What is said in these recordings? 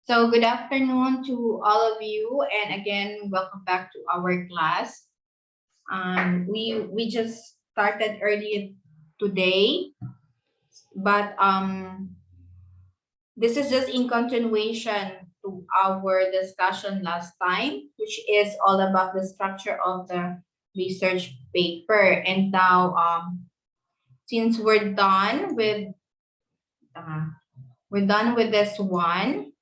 So good afternoon to all of you, and again, welcome back to our class. We just started earlier today, but this is just in continuation to our discussion last time, which is all about the structure of the research paper. And now, since we're done with this one.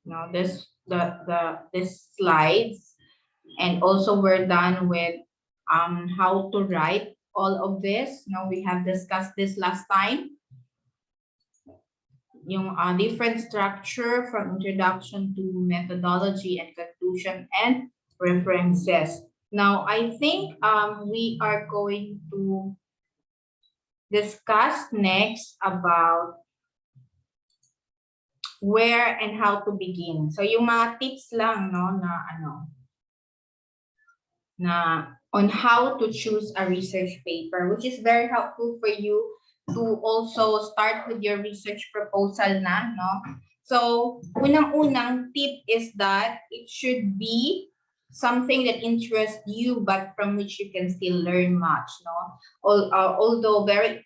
Now this slides, and also we're done with how to write all of this. Now we have discussed this last time. Yung different structure from introduction to methodology and conclusion and references. Now I think we are going to discuss next about where and how to begin. So yung mga tips lang no na on how to choose a research paper, which is very helpful for you to also start with your research proposal na, no? So unang-unang tip is that it should be something that interests you but from which you can still learn much, no? Although very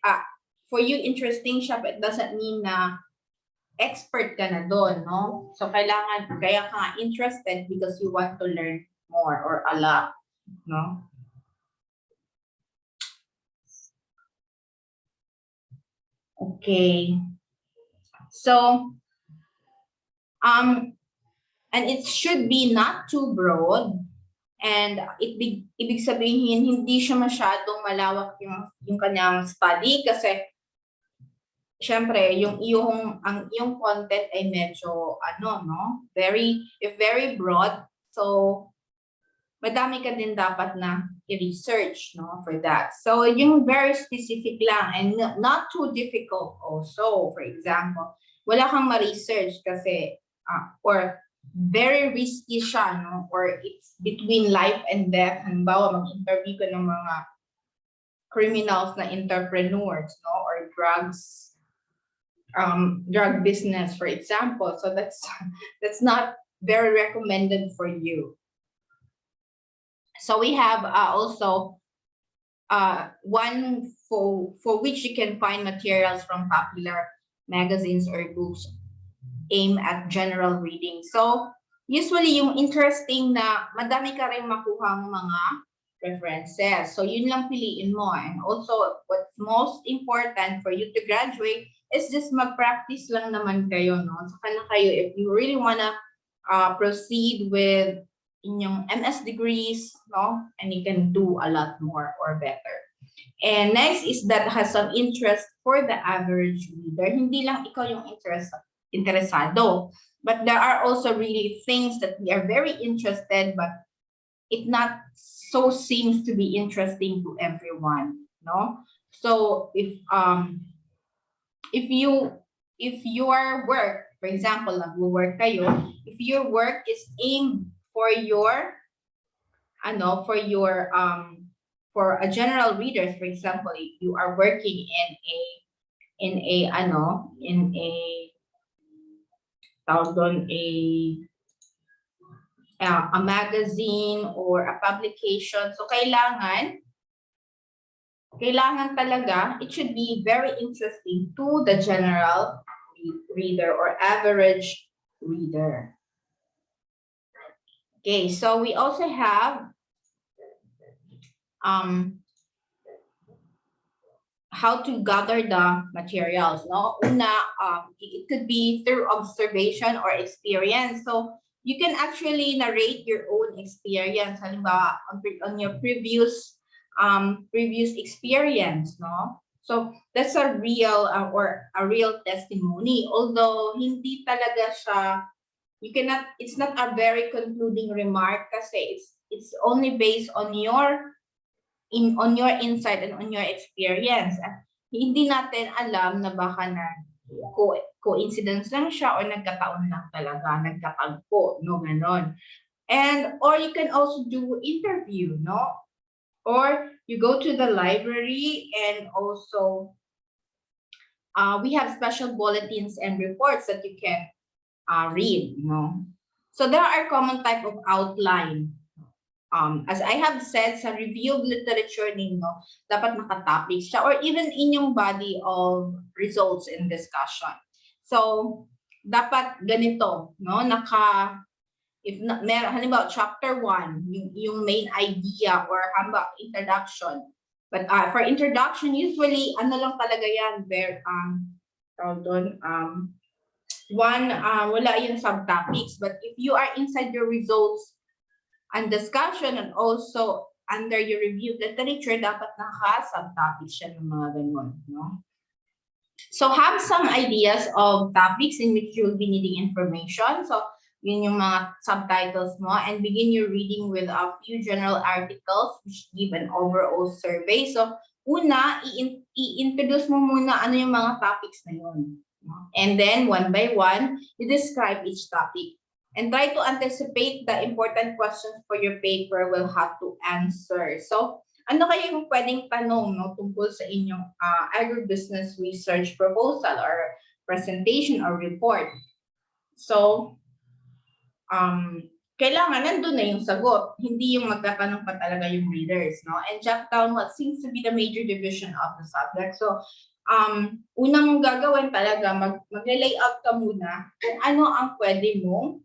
for you interesting siya, but it doesn't mean na expert ka na doon, no? So kaya ka interested because you want to learn more or a lot, no? Okay. So and it should be not too broad, and ibig sabihin hindi siya masyadong malawak yung kanyang study kasi syempre, yung iyong content ay medyo very broad. So madami ka din dapat na i-research, no, for that. So yung very specific lang and not too difficult also. For example, wala kang ma-research kasi or very risky siya, no, or it's between life and death. Halimbawa, mag-interview ka ng mga criminals na entrepreneurs, no, or drug business, for example. So that's not very recommended for you. So we have also one for which you can find materials from popular magazines or books aimed at general reading. So usually yung interesting na madami ka rin makuhang mga references. So yun lang piliin mo. And also what's most important for you to graduate is just mag-practice lang naman kayo, no? Saka na kayo, if you really wanna proceed with inyong MS degrees, no? And you can do a lot more or better. And next is that has some interest for the average reader. Hindi lang ikaw yung interesado, but there are also really things that we are very interested, but it not so seems to be interesting to everyone, no? So if your work, for example, nagwo-work kayo, if your work is aimed for your for a general reader, for example, if you are working in a magazine or a publication, so kailangan talaga, it should be very interesting to the general reader or average reader. Okay, so we also have how to gather the materials, no? Una, it could be through observation or experience. So you can actually narrate your own experience, halimbawa, on your previous experience, no? So that's a real testimony, although hindi talaga siya, it's not a very concluding remark kasi it's only based on your insight and on your experience. Hindi natin alam na baka na coincidence lang siya or nagkataon lang talaga, nagkatagpo, no, ganon. And or you can also do interview, no? Or you go to the library and also we have special bulletins and reports that you can read, you know. So there are common type of outline. As I have said, sa review of literature ninyo, dapat nakatopic siya or even in yung body of results and discussion. So, dapat ganito, no? Halimbawa, chapter 1, yung main idea or halimbawa, introduction. But for introduction, usually, ano lang talaga yan, wala yung subtopics. But if you are inside your results and discussion and also under your review literature, dapat naka-subtopics siya ng mga ganun, no? So have some ideas of topics in which you'll be needing information. So yun yung mga subtitles mo, and begin your reading with a few general articles which give an overall survey. So una, i-introduce mo muna ano yung mga topics na yun. And then one by one, you describe each topic. And try to anticipate the important questions for your paper will have to answer. So, ano kayo yung pwedeng tanong, no, tungkol sa inyong agribusiness research proposal or presentation or report? So, kailangan nandun na yung sagot. Hindi yung magtatanong pa talaga yung readers, no? And jot down what seems to be the major division of the subject. So, unang gagawin talaga, mag-layout ka muna kung ano ang pwede mong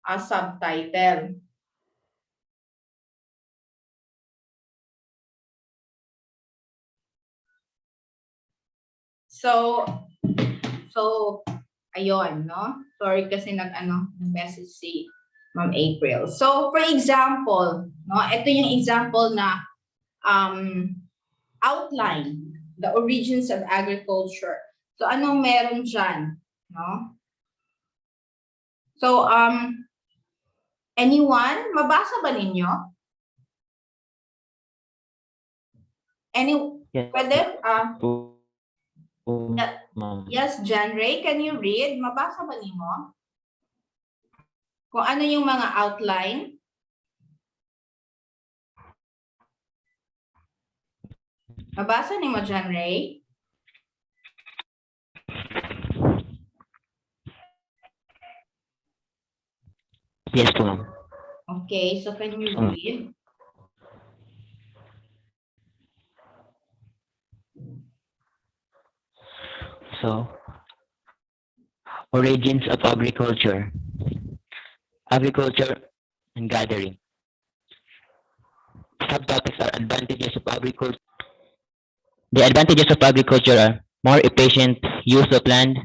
subtitle. So ayun, no? Sorry kasi nag-message si Ma'am April. So for example, no, ito yung example na outline the origins of agriculture. So anong meron diyan, no? So anyone, mabasa ba ninyo? Yes. Pwede? Yes, John Ray, can you read? Mabasa ba ninyo? Kung ano yung mga outline? Mabasa ninyo, John Ray? Yes, ma'am. Okay, so can you read? So, origins of agriculture. Agriculture and gathering. Subtopics are advantages of agriculture. The advantages of agriculture are more efficient use of land.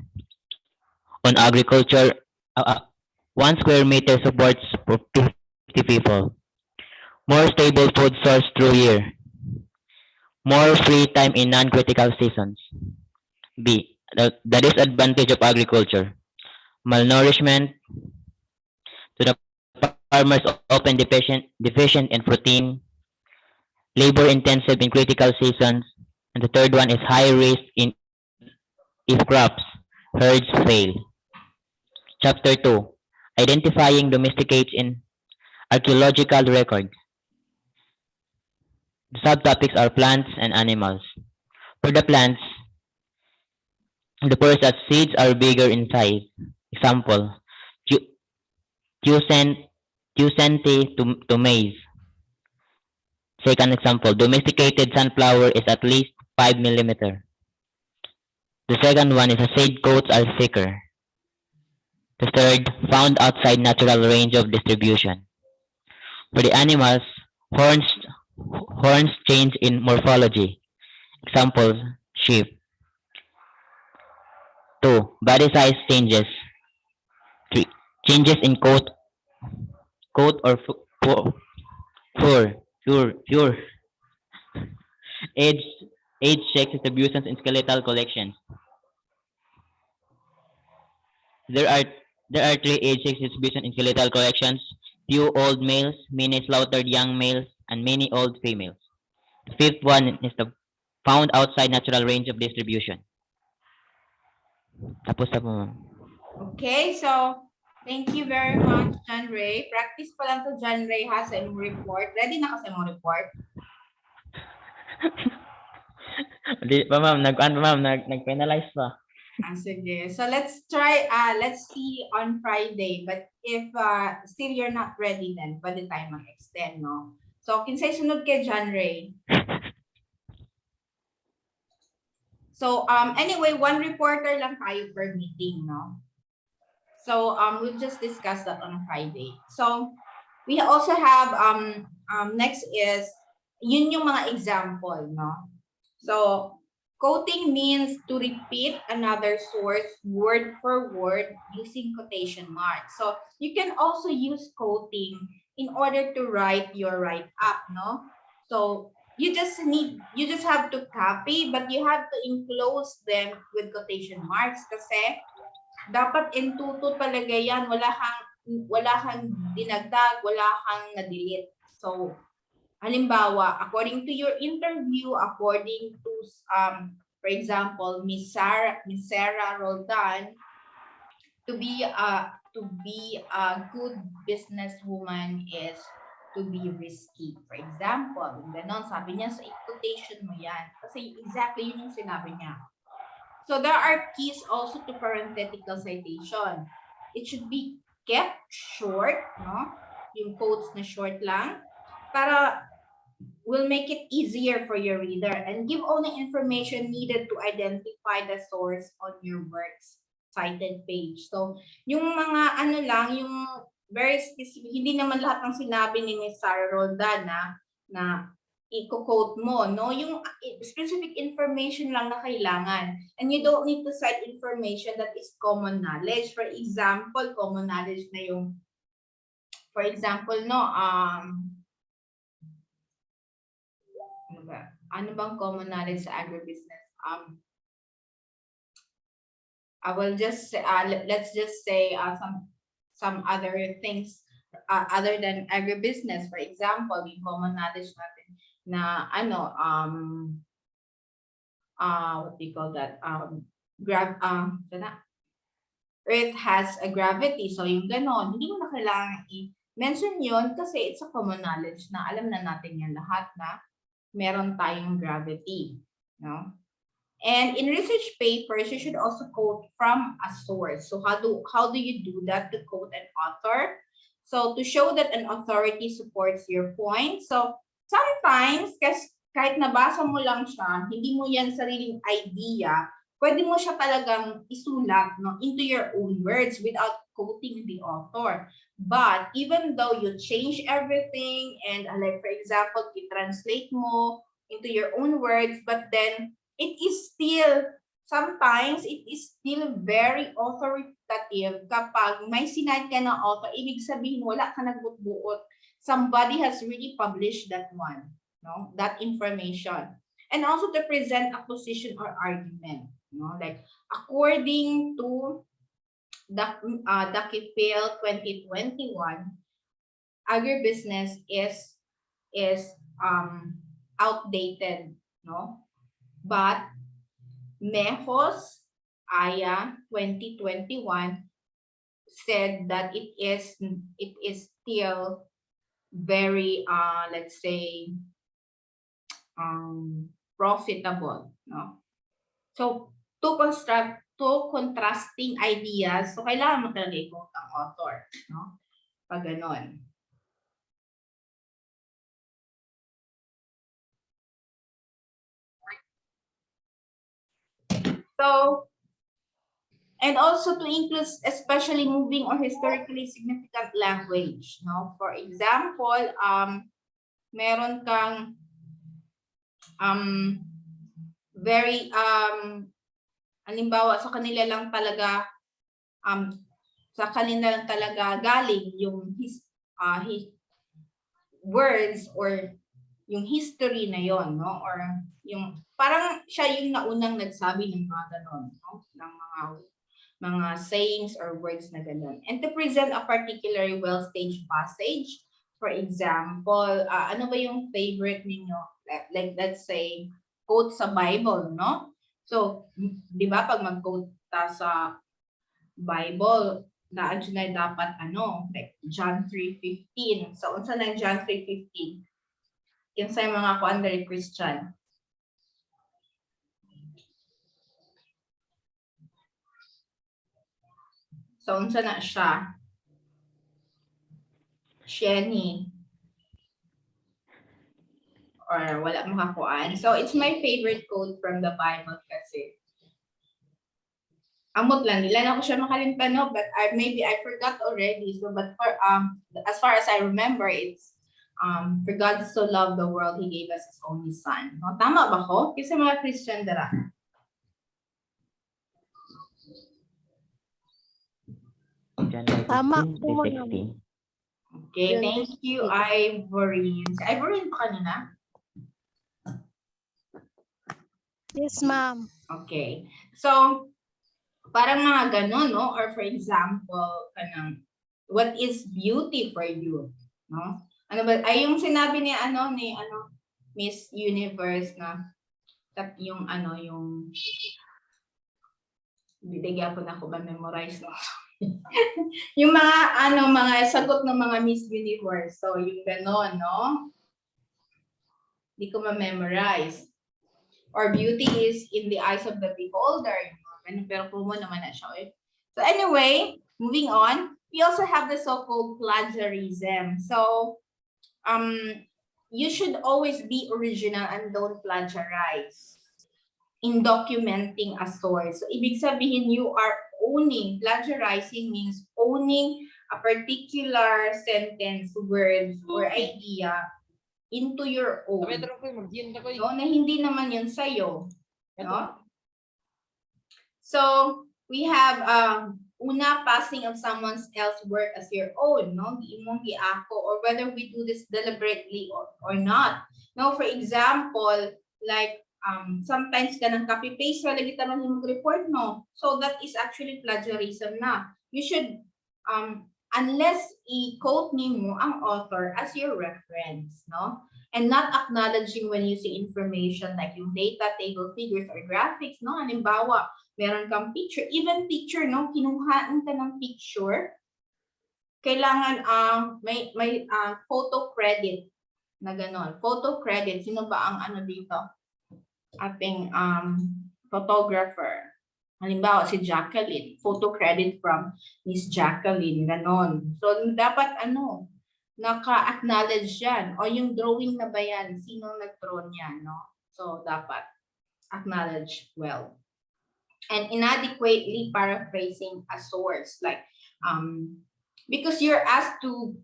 On agriculture, 1 square meter supports for 50 people. More stable food source through year. More free time in non-critical seasons. B. The disadvantage of agriculture. Malnourishment. To the farmers often deficient in protein. Labor intensive in critical seasons. And the third one is high risk if crops, herds fail. Chapter 2. Identifying domesticates in archaeological records. The subtopics are plants and animals. For the plants, the first that seeds are bigger in size. Example, Tucente to maize. Second example, domesticated sunflower is at least 5 mm. The second one is the seed coats are thicker. The third, found outside natural range of distribution. For the animals, horns change in morphology. Examples, sheep. 2. Body size changes. 3. Changes in coat or fur. Age, sex distributions in skeletal collections. There are 3 age sex distribution in skeletal collections: few old males, many slaughtered young males, and many old females. The fifth one is the found outside natural range of distribution. Tapos na po, ma'am. Okay, so thank you very much, John Ray. Practice pa lang to, John Ray, ha, sa imong report. Ready na kasi mo report? Di pa, ma'am. Nag-penalize pa. Sige. So let's try, let's see on Friday. But if still you're not ready, then pwede tayo mag-extend, no? So, kinsay sunod kay John Ray? So, anyway, one reporter lang tayo per meeting, no? So, we'll just discuss that on Friday. So, we also have, next is, yun yung mga example, no? So, quoting means to repeat another source word for word using quotation marks. So, you can also use quoting in order to write your write-up, no? So, you just have to copy, but you have to enclose them with quotation marks kasi dapat entuto talaga yan. Wala kang dinagdag, wala kang na-delete. So, halimbawa, according to your interview, according to, for example, Miss Sarah Roldan, to be a good businesswoman is to be risky. For example, ganon, sabi niya sa quotation mo yan. Kasi exactly yun yung sinabi niya. So there are keys also to parenthetical citation. It should be kept short, no? Yung quotes na short lang, para will make it easier for your reader and give only information needed to identify the source on your work's cited page. So, yung mga ano lang, yung very specific, hindi naman lahat ng sinabi ni Ms. Sarah Roldan na i-quote mo, no? Yung specific information lang na kailangan. And you don't need to cite information that is common knowledge. For example, common knowledge na yung, for example, no, ano bang common knowledge sa agribusiness? I will just let's just say some other things other than agribusiness. For example, yung common knowledge natin na ano what do you call that? Earth has a gravity. So yung ganon, hindi mo na kailangan i-mention yun kasi it's a common knowledge na alam na natin yan lahat na meron tayong gravity, no? And in research papers, you should also quote from a source. So how do you do that to quote an author? So to show that an authority supports your point. So sometimes, kahit nabasa mo lang siya, hindi mo yan sariling idea, pwede mo siya talagang isulat, no, into your own words without quoting the author. But even though you change everything and like for example, i-translate mo into your own words, but then it is still, sometimes it is still very authoritative kapag may sinad ka na author, ibig sabihin wala ka nagbubuot. Somebody has really published that one, no? That information. And also to present a position or argument, no? Like according to the Kipil 2021, agribusiness is outdated, no? But Mejos Aya 2021 said that it is still very let's say profitable, no? So two contrasting ideas, so kailangan mo talaga i-quote ang author, no? Pag ganon. So, and also to include especially moving or historically significant language, no? For example, meron kang very halimbawa sa kanila lang talaga galing yung his words or yung history na yon, no? Or yung parang siya yung naunang nagsabi ng mga ganon, no? Ng mga sayings or words na ganon. And to present a particularly well-staged passage, for example, ano ba yung favorite ninyo? Like let's say, quote sa Bible, no? So, di ba pag mag-quote sa Bible, na dapat like John 3:15. So, unsa lang John 3:15? Kinsay mga kuan diri Christian? So, unsa na siya? Sheni. Or wala makakuan. So, it's my favorite quote from the Bible kasi. Amot lang, nila na ko siya makalimtan, no? But maybe I forgot already. So, but for as far as I remember, it's for God so loved the world, He gave us His only Son. No, tama ba ko? Kasi mga Christian dara. Tama po, ma'am. 16. Okay, John thank you, Ivory. Si Ivory pa kanina? Yes, ma'am. Okay. So, parang mga ganun, no? Or for example, kanang, what is beauty for you? No? Ano ba? Ay, yung sinabi ni Miss Universe na yung bigyan ko na ako ba memorize, no? Yung mga sagot ng mga Miss Universe. So, yung ganon, no? Hindi ko ma-memorize. Or beauty is in the eyes of the beholder. Pero promo naman na siya. So anyway, moving on, we also have the so-called plagiarism. So, you should always be original and don't plagiarize in documenting a source. So, ibig sabihin, you are plagiarizing means owning a particular sentence, words, or idea into your own. No, na hindi naman yun sa'yo. No? So, we have una, passing of someone else's work as your own, no? Di imong giako, or whether we do this deliberately or not. No, for example, like sometimes ganang copy-paste wala kita man imong report, no? So that is actually plagiarism na. You should unless i-quote nimo ang author as your reference, no? And not acknowledging when using information like yung data, table, figures, or graphics, no? Halimbawa, meron kang picture, even picture, no? Kinuhaan ka ng picture, kailangan may photo credit na gano'n. Photo credit, sino ba ang dito? Ating photographer. Halimbawa, si Jacqueline, photo credit from Miss Jacqueline, gano'n. So, dapat naka-acknowledge yan. O yung drawing na ba yan? Sino nag-draw niyan, no? So, dapat acknowledge well. And inadequately paraphrasing a source. Like, because you're asked to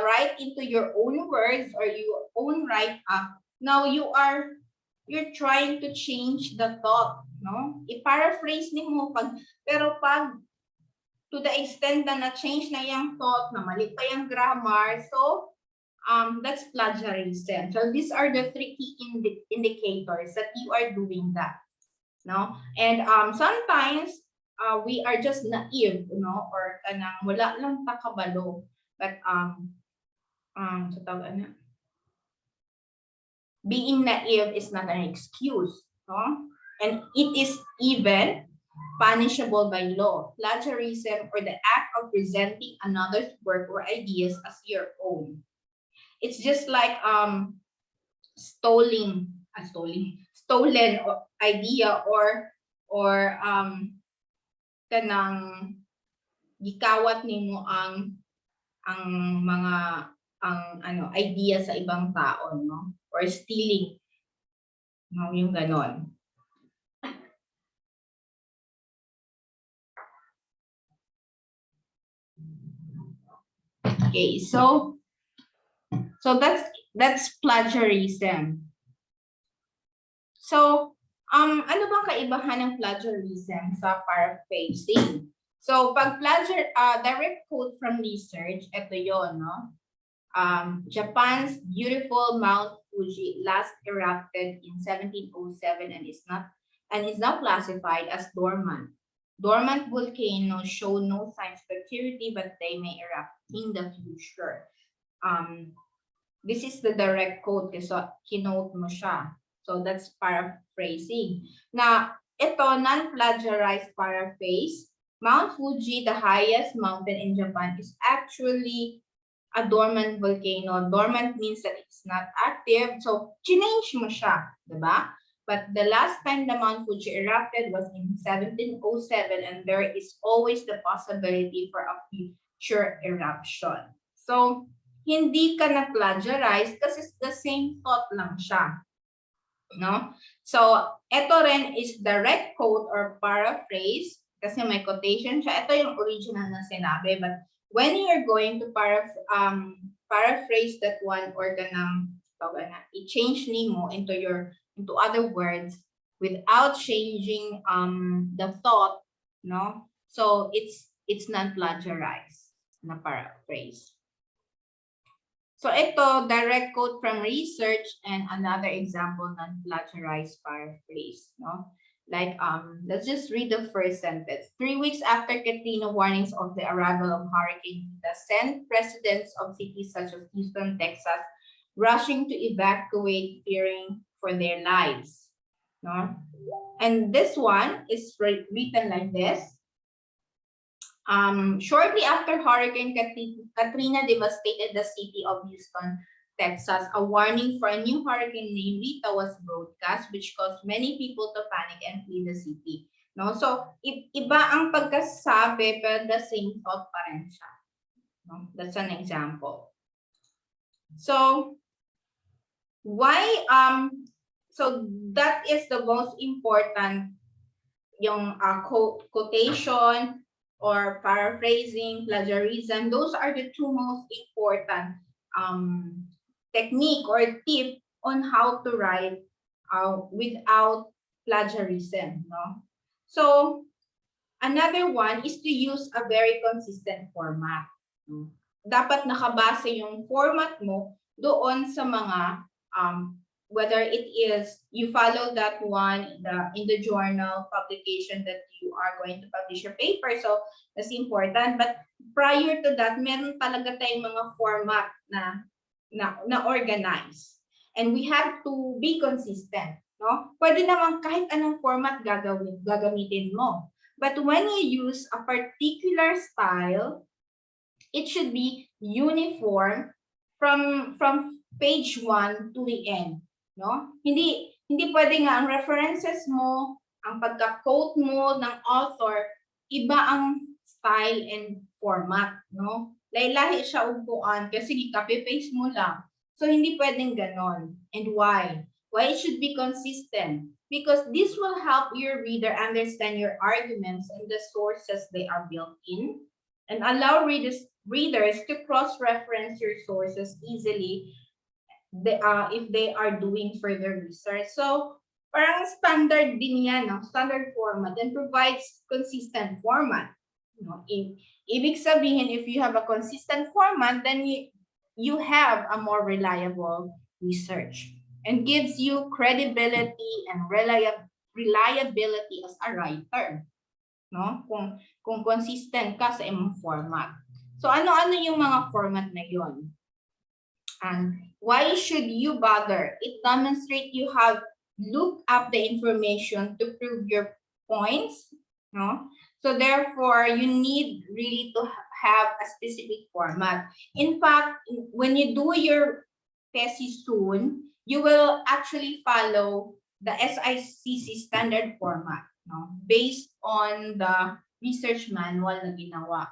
write into your own words or your own write-up, now you're trying to change the thought, no? I-paraphrase mo pero pag to the extent na na-change na yung thought, na mali pa yung grammar, so that's plagiarism. So these are the three key indicators that you are doing that, no? And sometimes we are just naive, no? Or kanang wala lang takabalo, but sa tawag na, being naive is not an excuse, no? And it is even punishable by law. Plagiarism, or the act of presenting another's work or ideas as your own. It's just like stolen idea or kanang gikawat nimo ang mga idea sa ibang tao, no? Or stealing, no, yung ganon. Okay, so that's plagiarism. So, ano bang kaibahan ng plagiarism sa paraphrasing? So, pag direct quote from research, ito yon, no? Japan's beautiful Mount Fuji last erupted in 1707 and is now classified as dormant. Dormant volcanoes show no signs of activity, but they may erupt in the future. This is the direct quote, so kinote mo siya. So that's paraphrasing. Now, ito, non-plagiarized paraphrase. Mount Fuji, the highest mountain in Japan, is actually a dormant volcano. Dormant means that it's not active. So, change mo siya, diba? but the last time the Mount Fuji erupted was in 1707, and there is always the possibility for a future eruption. So, hindi ka na-plagiarize kasi the same thought lang siya. No? So, ito rin is direct quote or paraphrase kasi may quotation siya. Ito yung original na sinabi, but when you're going to paraphrase that one or i-change nimo into other words without changing the thought, no? So it's not plagiarized na paraphrase. So ito, direct quote from research and another example non-plagiarized paraphrase, no? Like, let's just read the first sentence. 3 weeks after Katrina warnings of the arrival of Hurricane Rita sent residents of cities such as Houston, Texas, rushing to evacuate, fearing for their lives, no? And this one is written like this. Shortly after Hurricane Katrina devastated the city of Houston, Texas, a warning for a new hurricane named Rita was broadcast, which caused many people to panic and flee the city. No, so iba ang pagkasabi, pero the same thought pa rin siya. No, that's an example. So why so that is the most important, yung quotation or paraphrasing, plagiarism. Those are the two most important technique or tip on how to write without plagiarism, no? So another one is to use a very consistent format. Dapat nakabase yung format mo doon sa mga whether it is you follow that one in the journal publication that you are going to publish your paper, so that's important. But prior to that, meron talaga tayong mga format na organize, and we have to be consistent, no? Pwede naman kahit anong format gagamitin mo, but when you use a particular style, it should be uniform from page 1 to the end, no? Hindi pwede nga ang references mo, ang pagka-quote mo ng author, iba ang style and format, no? Lahi-lahi siya upuan kasi copy-paste mo lang. So hindi pwedeng ganon. And why? Why it should be consistent? Because this will help your reader understand your arguments and the sources they are built in, and allow readers to cross-reference your sources easily if they are doing further research. So parang standard din yan, no? Standard format, and provides consistent format. No? Ibig sabihin, if you have a consistent format, then you have a more reliable research and gives you credibility and reliability as a writer, no? Kung consistent ka sa imong format. So ano-ano yung mga format na yon? And why should you bother? It demonstrates you have looked up the information to prove your points, no? So therefore, you need really to have a specific format. In fact, when you do your thesis soon, you will actually follow the SICC standard format, no? Based on the research manual na ginawa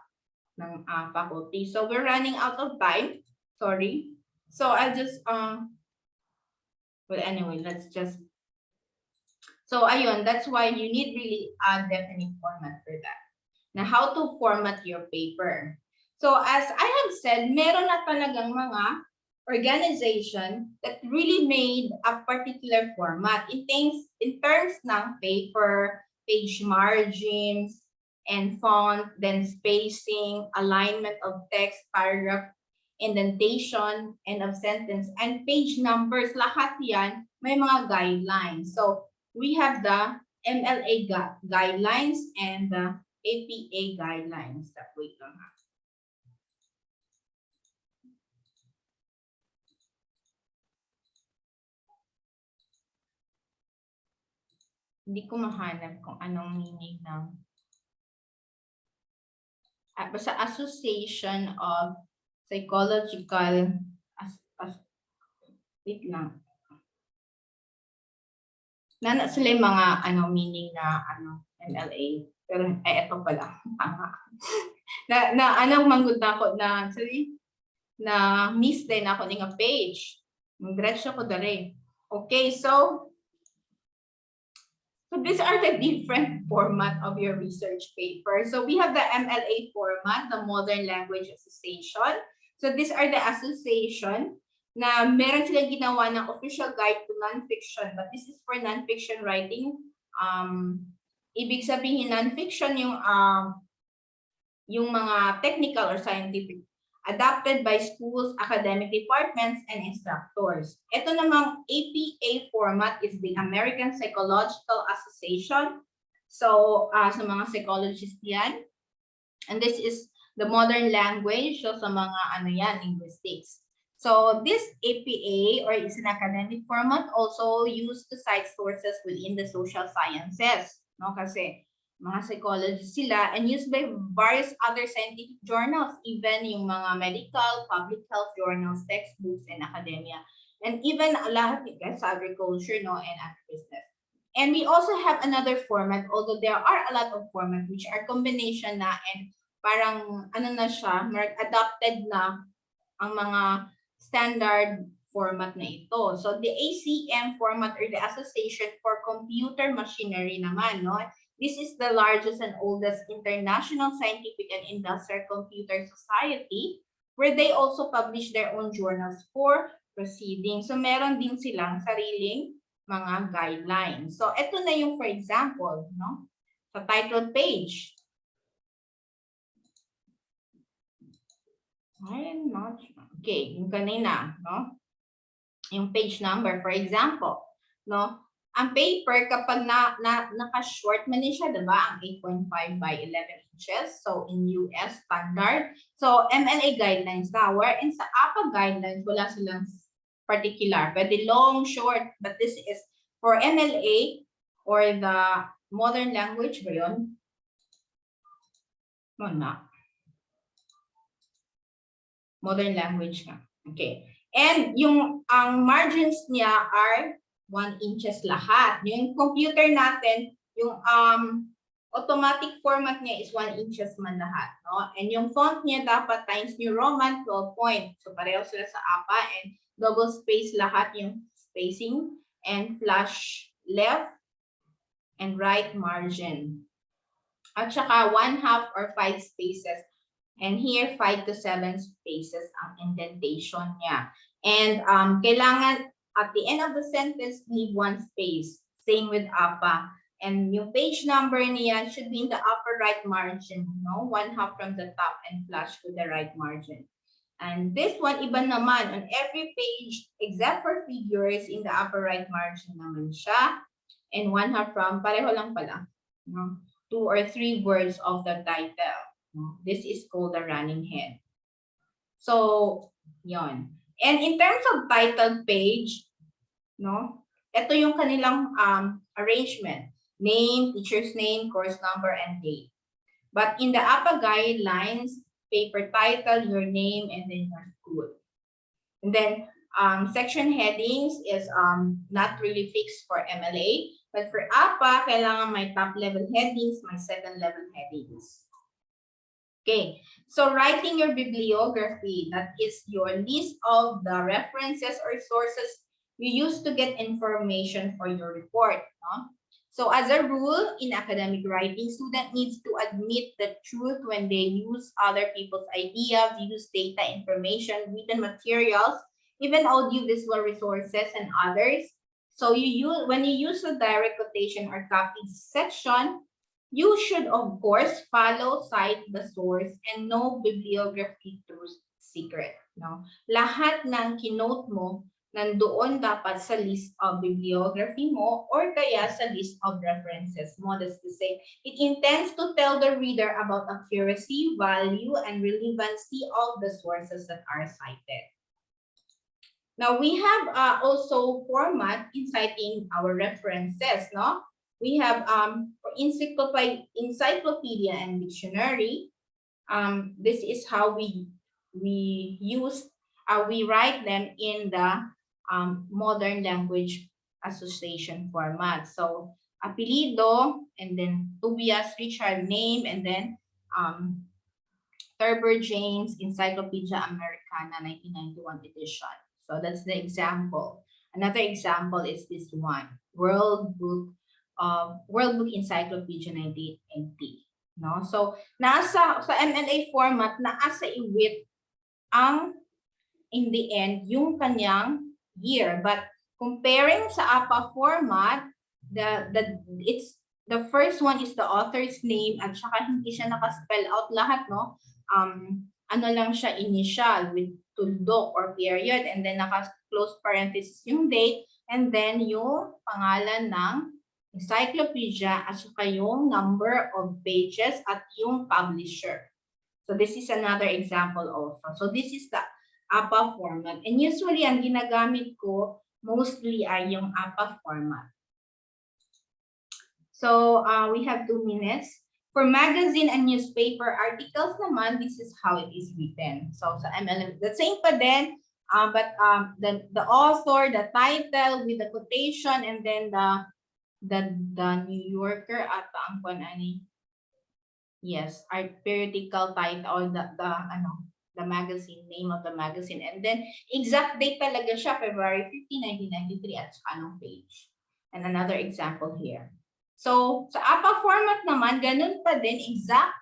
ng faculty. So we're running out of time. Sorry. So I'll just well, anyway, let's just. So ayun, that's why you need really a definite format for that. Now, how to format your paper. So as I have said, meron na talagang mga organization that really made a particular format in terms ng paper, page margins, and font, then spacing, alignment of text, paragraph, indentation, end of sentence, and page numbers. Lahat yan may mga guidelines. So we have the MLA guidelines and the APA guidelines. Wait lang ha. Hindi ko mahanap kung anong meaning ng basta Association of Psychological wait lang. Na sila yung mga meaning na MLA. Pero eto pala. Anong manggod na ako na sorry, na miss din ako ng page. Diretso ko dali. Okay, so these are the different format of your research paper. So we have the MLA format, the Modern Language Association. So these are the association na meron silang ginawa ng official guide to nonfiction, but this is for nonfiction writing. Ibig sabihin nonfiction yung mga technical or scientific adopted by schools, academic departments, and instructors. Ito namang APA format is the American Psychological Association. So, sa mga psychologists yan. And this is the modern language, so sa mga linguistics. So, this APA, or is an academic format, also used to cite sources within the social sciences. No? Kasi mga psychologists sila and used by various other scientific journals, even yung mga medical, public health journals, textbooks, and academia. And even lahat sa agriculture, no, and agribusiness. And we also have another format, although there are a lot of formats which are combination na and parang na siya, adopted na ang mga standard format na ito. So the ACM format, or the Association for Computer Machinery naman, no? This is the largest and oldest international scientific and industrial computer society, where they also publish their own journals for proceedings. So meron din silang sariling mga guidelines. So ito na yung, for example, no, sa title page. Okay, yung kanina, no? Yung page number, for example, no? Ang paper, kapag naka-short man siya, diba? Ang 8.5 by 11 inches. So, in US standard. So, MLA guidelines na. Wherein sa APA guidelines, wala silang particular. Pwede long, short. But this is for MLA or the modern language ba yun? No, na. Modern language nga. Okay. And ang margins niya are 1 inches lahat. Yung computer natin, yung automatic format niya is 1 inches man lahat. No? And yung font niya dapat Times New Roman 12 point. So pareho sila sa APA, and double space lahat yung spacing, and flush left and right margin. At saka 1/2 or 5 spaces. And here, 5 to 7 spaces ang indentation niya. And kailangan, at the end of the sentence, leave 1 space. Same with APA. And yung page number niya should be in the upper right margin. No? 1/2 from the top and flush to the right margin. And this one, iba naman. On every page, except for figures, in the upper right margin naman siya. And 1/2 from, pareho lang pala. No? 2 or 3 words of the title. This is called the running head. So, yon. And in terms of title page, no, ito yung kanilang arrangement. Name, teacher's name, course number, and date. But in the APA guidelines, paper title, your name, and then your school. And then section headings is not really fixed for MLA. But for APA, kailangan may top level headings, may second level headings. Okay, so writing your bibliography, that is your list of the references or sources you use to get information for your report. No? So as a rule, in academic writing, student needs to admit the truth when they use other people's ideas, use data, information, written materials, even audiovisual resources and others. So when you use a direct quotation or copy section, you should, of course, follow, cite the source, and know bibliography through secret. No? Lahat ng kinote mo, nandoon dapat sa list of bibliography mo or kaya sa list of references mo. That's to say, it intends to tell the reader about accuracy, value, and relevancy of the sources that are cited. Now, we have also format in citing our references, no? We have for encyclopedia and dictionary. This is how we write them in the modern language association format. So, apelido, and then Tobias Richard name, and then Thurber James Encyclopedia Americana 1991 edition. So that's the example. Another example is this one, World Book Encyclopedia 1980. No? So nasa sa MLA format, naasa iwit ang in the end yung kanyang year. But comparing sa APA format, the first one is the author's name at saka hindi siya naka-spell out lahat, no? Ano lang siya, initial with tuldok or period, and then naka-close parenthesis yung date, and then yung pangalan ng encyclopedia at saka yung number of pages at yung publisher. So this is another example also. So this is the APA format. And usually, ang ginagamit ko mostly ay yung APA format. So we have 2 minutes. For magazine and newspaper articles naman, this is how it is written. So sa MLM, the same pa din, but the author, the title with the quotation, and then the New Yorker at ang ani. Yes, periodical title or the magazine, name of the magazine, and then exact date talaga siya, February 15, 1993 at saka anong page. And another example here. So, sa APA format naman, ganun pa din, exact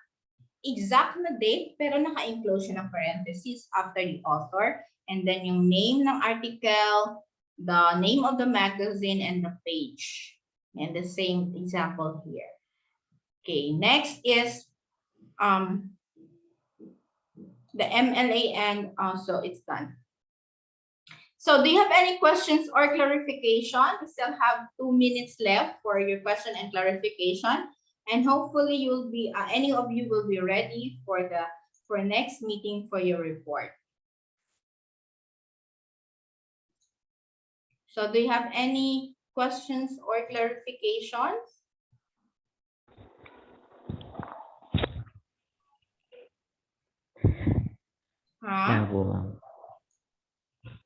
na date, pero naka-enclose siya ng parentheses after the author, and then yung name ng article, the name of the magazine, and the page. And the same example here. Okay, next is the MLA, and also it's done. So do you have any questions or clarification? We still have 2 minutes left for your question and clarification. And hopefully you'll be, any of you will be ready for next meeting for your report. So do you have any questions or clarifications? Huh?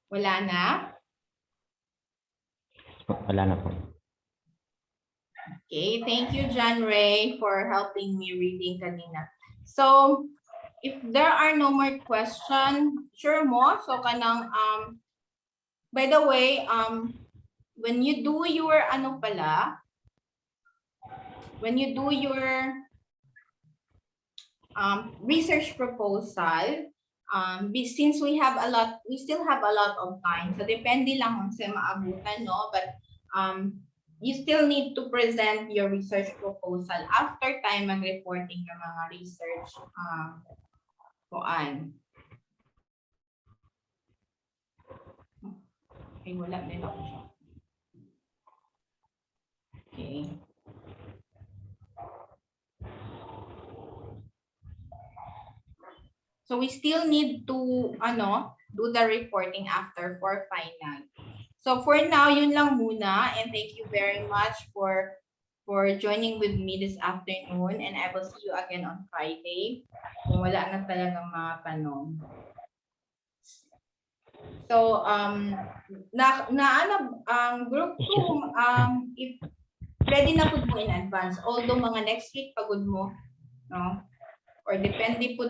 Wala na? Wala na po. Okay, thank you, John Ray, for helping me reading kanina. So, if there are no more questions, sure mo, so kanang, by the way, when you do your, when you do your research proposal, since we still have a lot of time, so depende lang kung sa maabutan, no? But you still need to present your research proposal after time mag-reporting yung mga research kuan. Okay, wala din ako siya. Okay. So we still need to do the reporting after for final. So for now, yun lang muna, and thank you very much for joining with me this afternoon, and I will see you again on Friday kung wala na talagang mga tanong. So group 2, if ready na pud mo in advance, although mga next week pagod mo, no? Or depende po